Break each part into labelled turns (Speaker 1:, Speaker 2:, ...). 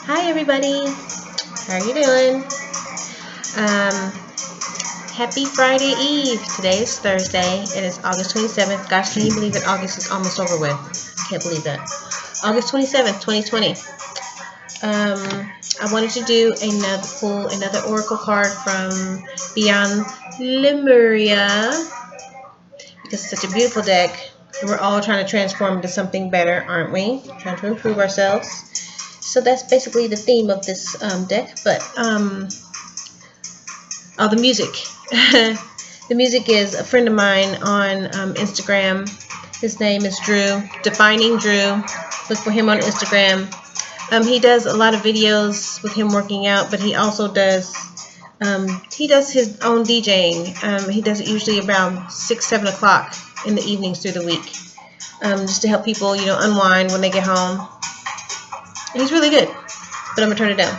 Speaker 1: Hi everybody, how are you doing? Um, Happy Friday Eve. Today is Thursday. It is August 27th. Gosh, can you believe it? August is almost over with. Can't believe that. August 27th, 2020. I wanted to do another oracle card from Beyond Lemuria because it's such a beautiful deck. We're all trying to transform into something better, aren't we? Trying to improve ourselves. So that's basically the theme of this deck. But the music. The music is a friend of mine on Instagram. His name is Drew, Defining Drew. Look for him on Instagram. He does a lot of videos with him working out, but he also does his own DJing. He does it usually around 6, 7 o'clock in the evenings through the week, just to help people, unwind when they get home. And he's really good, but I'm gonna turn it down.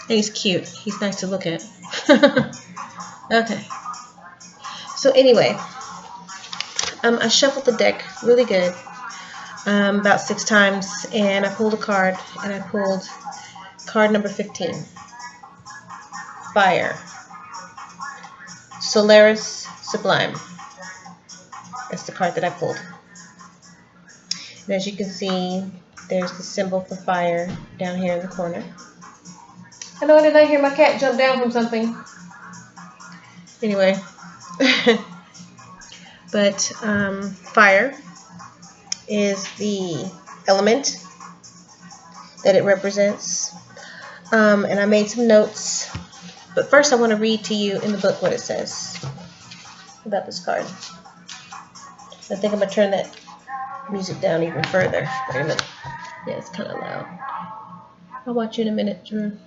Speaker 1: And he's cute. He's nice to look at. Okay. So anyway, I shuffled the deck really good, about 6 times, and I pulled a card, and I pulled card number 15, Fire, Solerus Sublime. That's the card that I pulled. And as you can see, there's the symbol for fire down here in the corner. I know I did not hear my cat jump down from something. Anyway, but fire is the element that it represents. And I made some notes, but first I want to read to you in the book what it says about this card. I think I'm going to turn that music down even further. Wait a minute. Yeah, it's kind of loud. I'll watch you in a minute, Drew.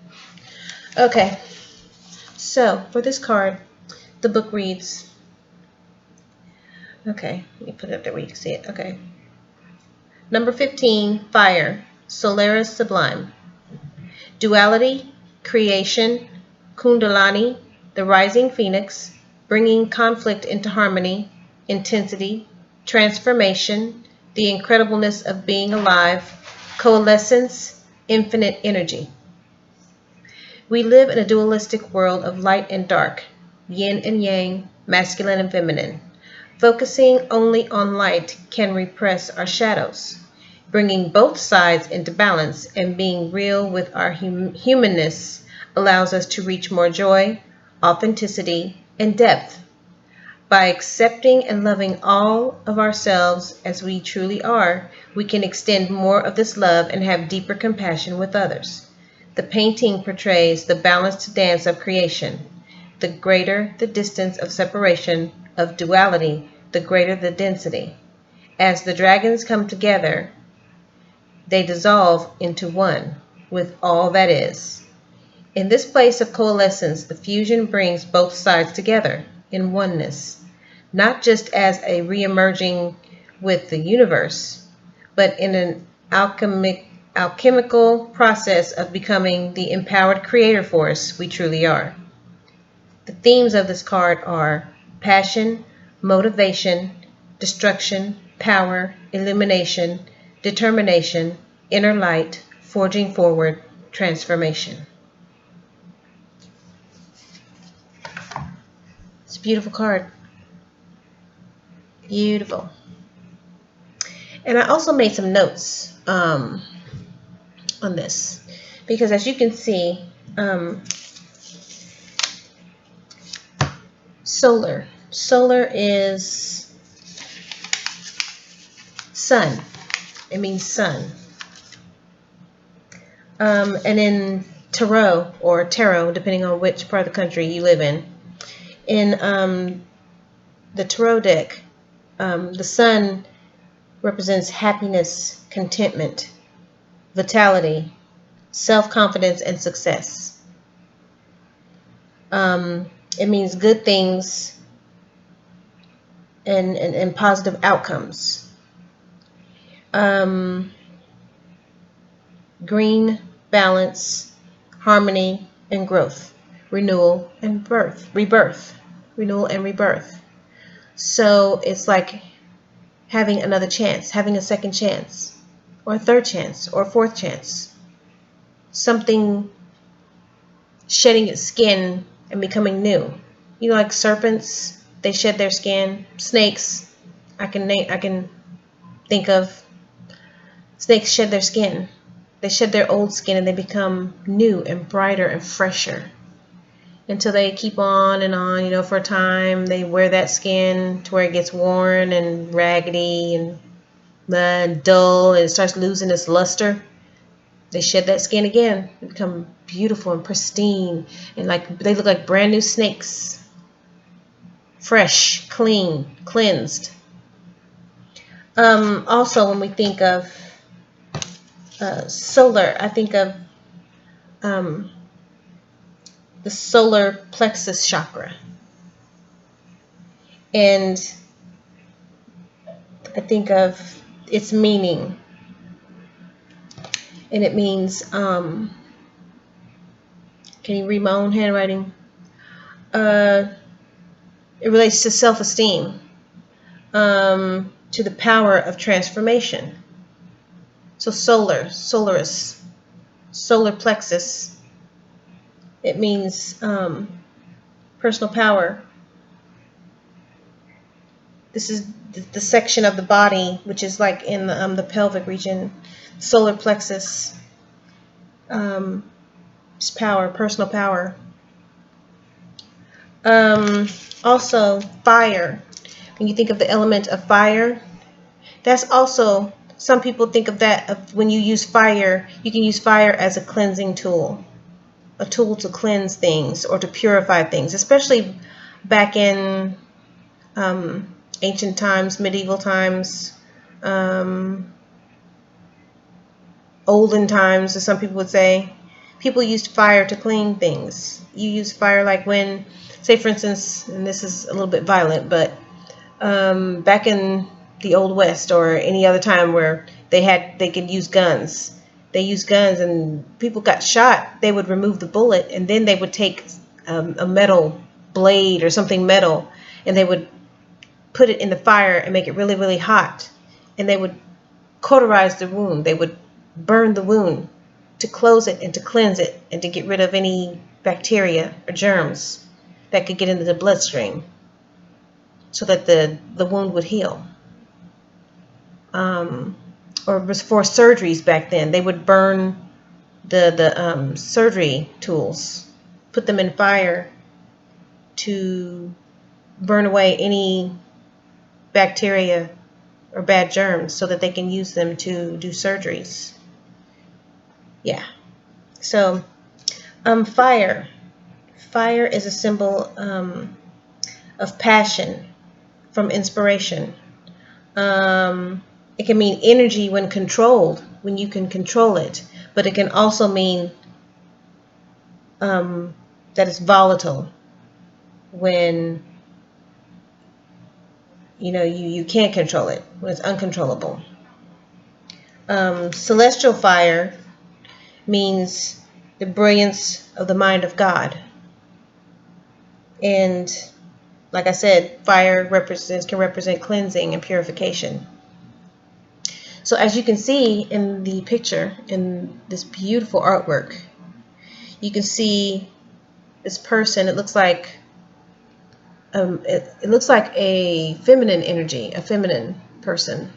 Speaker 1: Okay, so for this card, the book reads, okay, let me put it up there where you can see it. Okay. Number 15, Fire, Solerus Sublime. Duality, creation, Kundalini, the rising phoenix, bringing conflict into harmony, intensity, transformation, the incredibleness of being alive, coalescence, infinite energy. We live in a dualistic world of light and dark, yin and yang, masculine and feminine. Focusing only on light can repress our shadows. Bringing both sides into balance and being real with our humanness allows us to reach more joy, authenticity, and depth. By accepting and loving all of ourselves as we truly are, we can extend more of this love and have deeper compassion with others. The painting portrays the balanced dance of creation. The greater the distance of separation, of duality, the greater the density. As the dragons come together, they dissolve into one with all that is. In this place of coalescence, the fusion brings both sides together in oneness, not just as a re-emerging with the universe, but in an alchemical process of becoming the empowered creator force we truly are. The themes of this card are passion, motivation, destruction, power, illumination, determination, inner light, forging forward, transformation. It's a beautiful card. Beautiful. And I also made some notes on this because, as you can see, solar is sun. It means sun. And in tarot, depending on which part of the country you live in the tarot deck, the sun represents happiness, contentment, vitality, self-confidence, and success. It means good things and positive outcomes. Green, balance, harmony, and growth. Renewal and rebirth. Renewal and rebirth. So it's like having another chance, having a second chance, or a third chance, or a fourth chance. Something shedding its skin and becoming new. You know, like serpents, they shed their skin. Snakes, I can think of. Snakes shed their skin. They shed their old skin and they become new and brighter and fresher. Until they keep on and on, you know, for a time. They wear that skin to where it gets worn and raggedy and dull, and it starts losing its luster. They shed that skin again and become beautiful and pristine, and like they look like brand new snakes. Fresh, clean, cleansed. Also, when we think of solar, I think of the Solar Plexus chakra. And I think of its meaning. And it means, can you read my own handwriting? It relates to self-esteem, to the power of transformation. So Solerus, Solar Plexus, it means personal power. This is the section of the body which is like in the pelvic region. Solar Plexus is power, personal power. Also, fire. When you think of the element of fire, that's also, some people think of that, of when you use fire, you can use fire as a cleansing tool. A tool to cleanse things or to purify things, especially back in ancient times, medieval times, olden times, as some people would say. People used fire to clean things. You use fire like when, say for instance, and this is a little bit violent, but back in the Old West or any other time where they could use guns. They used guns and people got shot. They would remove the bullet and then they would take a metal blade or something metal and they would put it in the fire and make it really, really hot. And they would cauterize the wound. They would burn the wound to close it and to cleanse it and to get rid of any bacteria or germs that could get into the bloodstream so that the wound would heal. Or for surgeries back then, they would burn the surgery tools, put them in fire to burn away any bacteria or bad germs so that they can use them to do surgeries. Yeah. So, fire. Fire is a symbol of passion, from inspiration. It can mean energy when controlled, when you can control it, but it can also mean that it's volatile when you can't control it, when it's uncontrollable. Celestial fire means the brilliance of the mind of God. And like I said, fire can represent cleansing and purification. So as you can see in the picture, in this beautiful artwork, you can see this person. It looks like it looks like a feminine energy, a feminine person.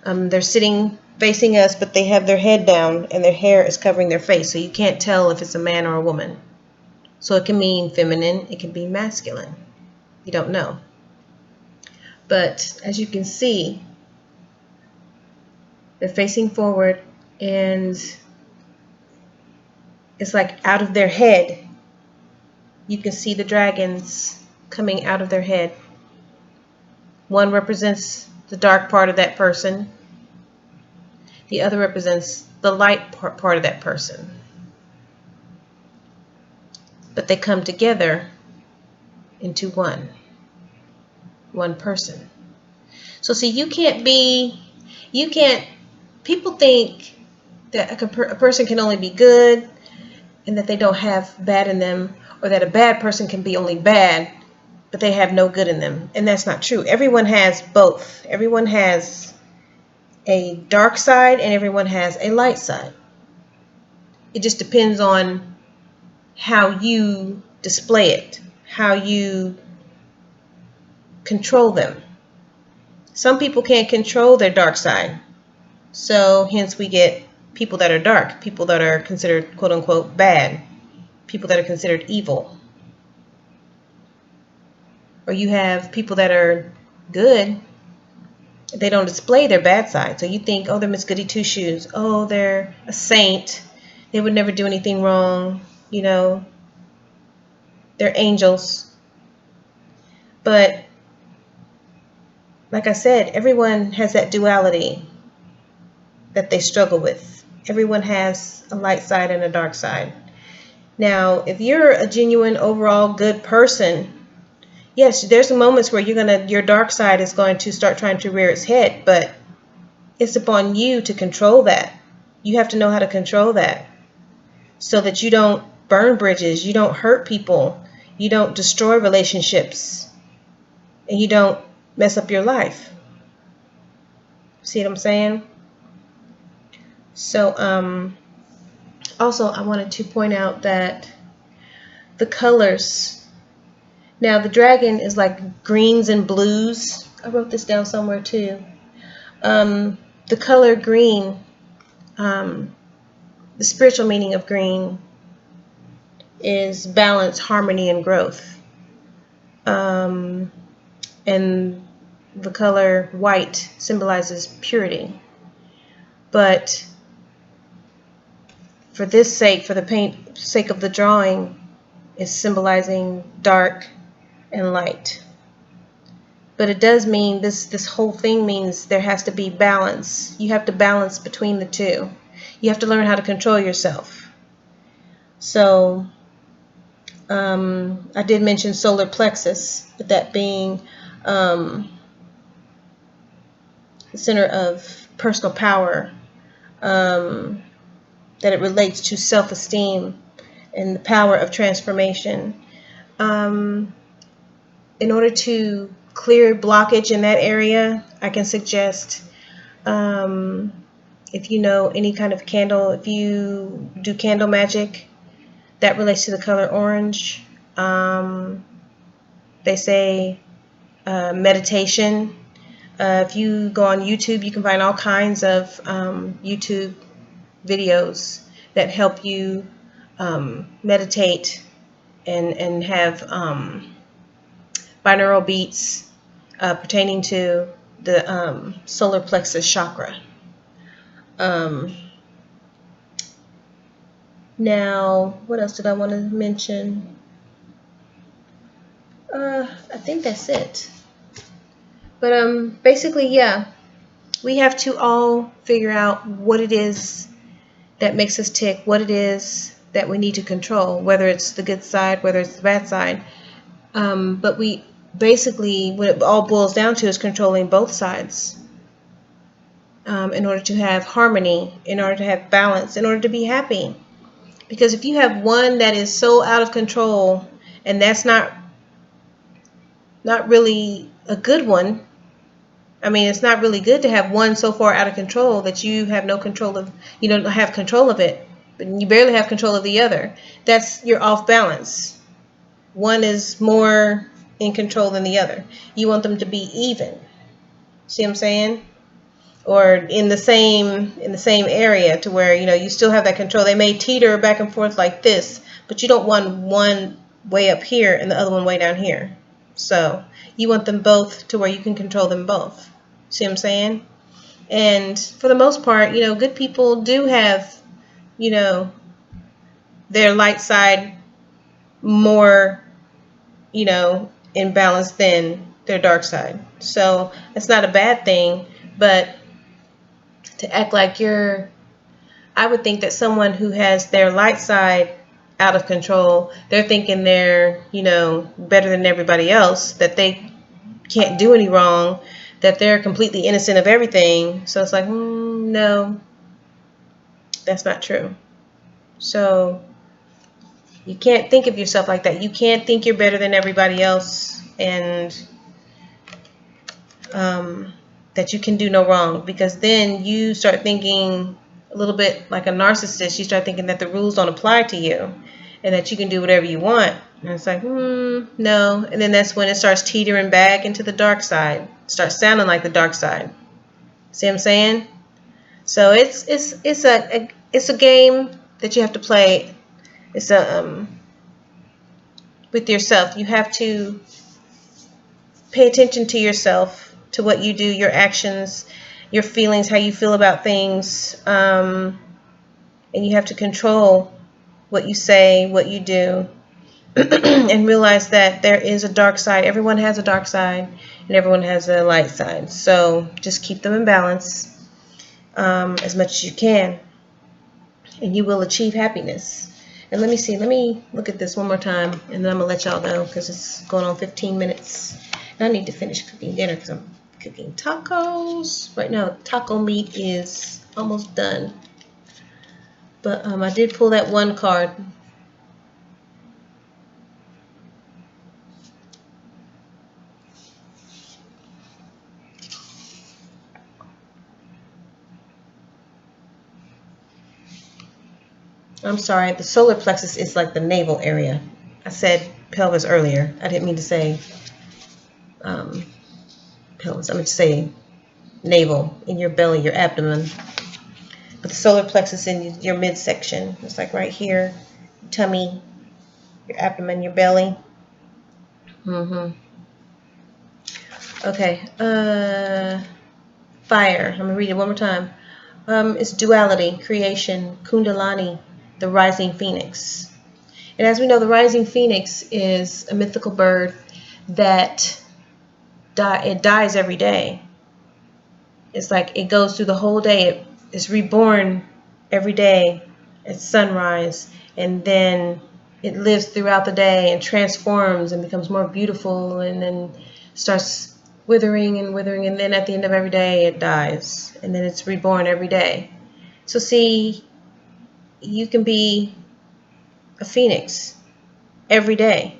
Speaker 1: They're sitting facing us, but they have their head down and their hair is covering their face, so you can't tell if it's a man or a woman. So it can mean feminine, it can be masculine. You don't know. But as you can see, they're facing forward and it's like out of their head. You can see the dragons coming out of their head. One represents the dark part of that person. The other represents the light part of that person. But they come together into one person. So see, people think that a person can only be good and that they don't have bad in them, or that a bad person can be only bad but they have no good in them. And that's not true. Everyone has both. Everyone has a dark side and everyone has a light side. It just depends on how you display it, how you control them. Some people can't control their dark side. So hence we get people that are dark, people that are considered quote unquote bad, people that are considered evil. Or you have people that are good, they don't display their bad side. So you think, oh, they're Miss Goody Two Shoes. Oh, they're a saint. They would never do anything wrong. You know, they're angels. But like I said, everyone has that duality that they struggle with. Everyone has a light side and a dark side. Now, if you're a genuine overall good person, yes, there's moments where your dark side is going to start trying to rear its head, but it's upon you to control that. You have to know how to control that so that you don't burn bridges, you don't hurt people, you don't destroy relationships, and you don't mess up your life. See what I'm saying? So, also I wanted to point out that the colors, now the dragon is like greens and blues. I wrote this down somewhere too. The color green, the spiritual meaning of green is balance, harmony, and growth. And the color white symbolizes purity. But for this sake, for the sake of the drawing, it's symbolizing dark and light. But it does mean, this whole thing means there has to be balance. You have to balance between the two. You have to learn how to control yourself. So, I did mention Solar Plexus, but that being the center of personal power, that it relates to self-esteem and the power of transformation. In order to clear blockage in that area, I can suggest, if you know any kind of candle, if you do candle magic, that relates to the color orange. They say meditation. If you go on YouTube, you can find all kinds of YouTube videos that help you meditate and have binaural beats pertaining to the solar plexus chakra. Now, what else did I want to mention? I think that's it. But basically, yeah, we have to all figure out what it is that makes us tick, what it is that we need to control, whether it's the good side, whether it's the bad side. But we basically, what it all boils down to is controlling both sides in order to have harmony, in order to have balance, in order to be happy. Because if you have one that is so out of control, and that's not really a good one. I mean, it's not really good to have one so far out of control that you have no control of, you don't have control of it, but you barely have control of the other. You're off balance. One is more in control than the other. You want them to be even. See what I'm saying? Or in the same area, to where you still have that control. They may teeter back and forth like this, but you don't want one way up here and the other one way down here. So you want them both to where you can control them both. See what I'm saying? And for the most part, good people do have, their light side more, in balance than their dark side. So it's not a bad thing, but to act like I would think that someone who has their light side out of control, they're thinking they're, better than everybody else, that they can't do any wrong, that they're completely innocent of everything. So it's like, no, that's not true. So you can't think of yourself like that. You can't think you're better than everybody else. and that you can do no wrong, because then you start thinking a little bit like a narcissist. You start thinking that the rules don't apply to you and that you can do whatever you want. And it's like, no. And then that's when it starts teetering back into the dark side. It starts sounding like the dark side. See what I'm saying? So it's a game that you have to play. It's a with yourself. You have to pay attention to yourself, to what you do, your actions, your feelings, how you feel about things, and you have to control what you say, what you do, and realize that there is a dark side. Everyone has a dark side, and everyone has a light side. So just keep them in balance as much as you can, and you will achieve happiness. And let me look at this one more time, and then I'm going to let y'all go because it's going on 15 minutes. And I need to finish cooking dinner because I'm cooking tacos. Right now, taco meat is almost done. But I did pull that one card. I'm sorry, the solar plexus is like the navel area. I said pelvis earlier. I didn't mean to say pelvis. I meant to say navel, in your belly, your abdomen. But the solar plexus in your midsection. It's like right here, tummy, your abdomen, your belly. Okay. Fire. I'm gonna read it one more time. It's duality, creation, kundalani, the rising phoenix. And as we know, the rising phoenix is a mythical bird that it dies every day. It's like it goes through the whole day. It's reborn every day at sunrise, and then it lives throughout the day and transforms and becomes more beautiful, and then starts withering and withering, and then at the end of every day it dies, and then it's reborn every day. So see, you can be a phoenix every day.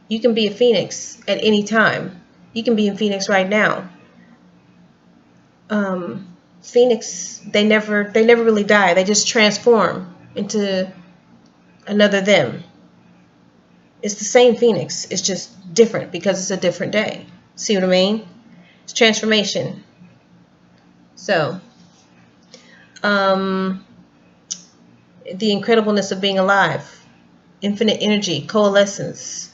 Speaker 1: You can be a phoenix at any time. You can be a phoenix right now. Phoenix, they never really die. They just transform into another them. It's the same phoenix. It's just different because it's a different day. See what I mean? It's transformation. So, the incredibleness of being alive, infinite energy, coalescence.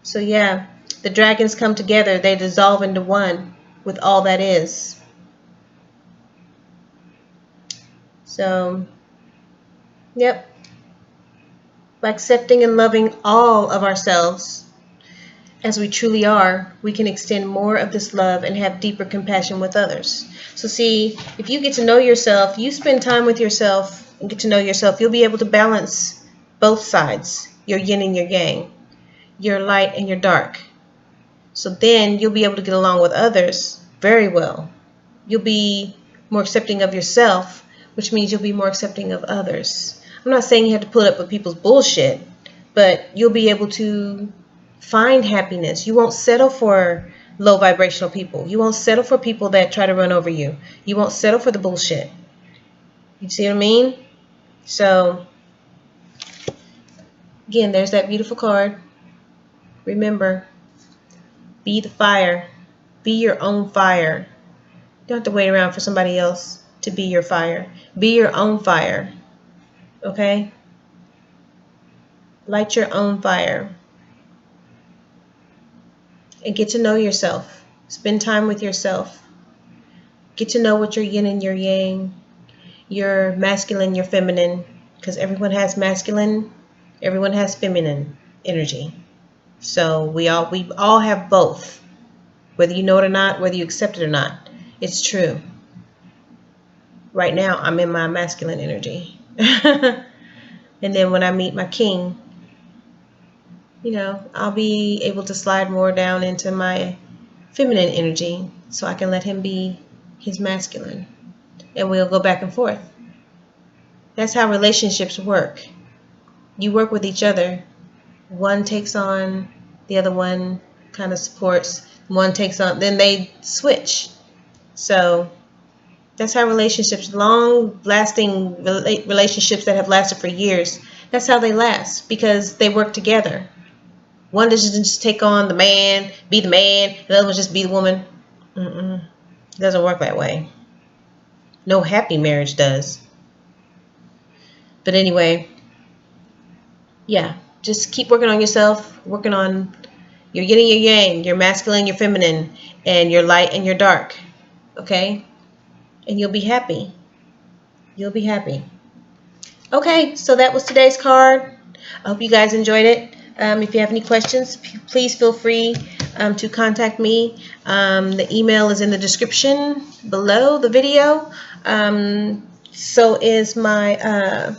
Speaker 1: So yeah, the dragons come together. They dissolve into one with all that is. So, yep. By accepting and loving all of ourselves as we truly are, we can extend more of this love and have deeper compassion with others. So see, if you get to know yourself, you spend time with yourself and get to know yourself, you'll be able to balance both sides, your yin and your yang, your light and your dark. So then you'll be able to get along with others very well. You'll be more accepting of yourself, which means you'll be more accepting of others. I'm not saying you have to put up with people's bullshit, but you'll be able to find happiness. You won't settle for low vibrational people. You won't settle for people that try to run over you. You won't settle for the bullshit. You see what I mean? So, again, there's that beautiful card. Remember, be the fire. Be your own fire. You don't have to wait around for somebody else to be your fire. Be your own fire. Okay? Light your own fire. And get to know yourself. Spend time with yourself. Get to know what your yin and your yang, your masculine, your feminine, because everyone has masculine, everyone has feminine energy. So we all have both, whether you know it or not, whether you accept it or not. It's true. Right now, I'm in my masculine energy. And then when I meet my king, I'll be able to slide more down into my feminine energy so I can let him be his masculine. And we'll go back and forth. That's how relationships work. You work with each other one takes on, the other one kind of supports, one takes on, then they switch. So that's how relationships, long-lasting relationships that have lasted for years, that's how they last, because they work together. One doesn't just take on the man, be the man, the other one just be the woman. It doesn't work that way. No happy marriage does. But anyway, yeah, just keep working on yourself, working on your yin and your yang, your masculine, your feminine, and your light and your dark. Okay? And you'll be happy. You'll be happy. Okay, so that was today's card. I hope you guys enjoyed it. If you have any questions, please feel free to contact me. The email is in the description below the video. So is my,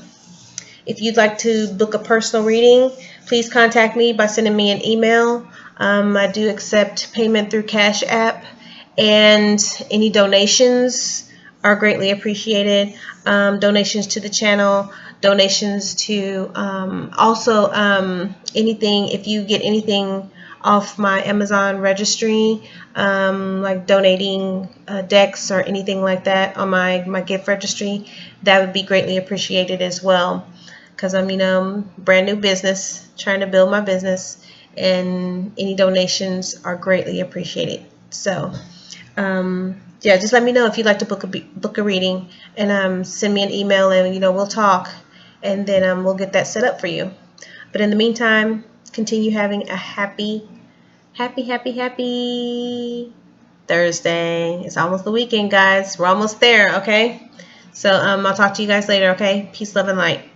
Speaker 1: if you'd like to book a personal reading, please contact me by sending me an email. I do accept payment through CashApp, and any donations are greatly appreciated. Donations to the channel, donations to also anything, if you get anything off my Amazon registry, like donating decks or anything like that on my gift registry, that would be greatly appreciated as well. Because I'm, brand new business, trying to build my business, and any donations are greatly appreciated. So, yeah, just let me know if you'd like to book a reading, and send me an email, and we'll talk, and then we'll get that set up for you. But in the meantime, continue having a happy Thursday. It's almost the weekend, guys. We're almost there, okay? So I'll talk to you guys later, okay? Peace, love, and light.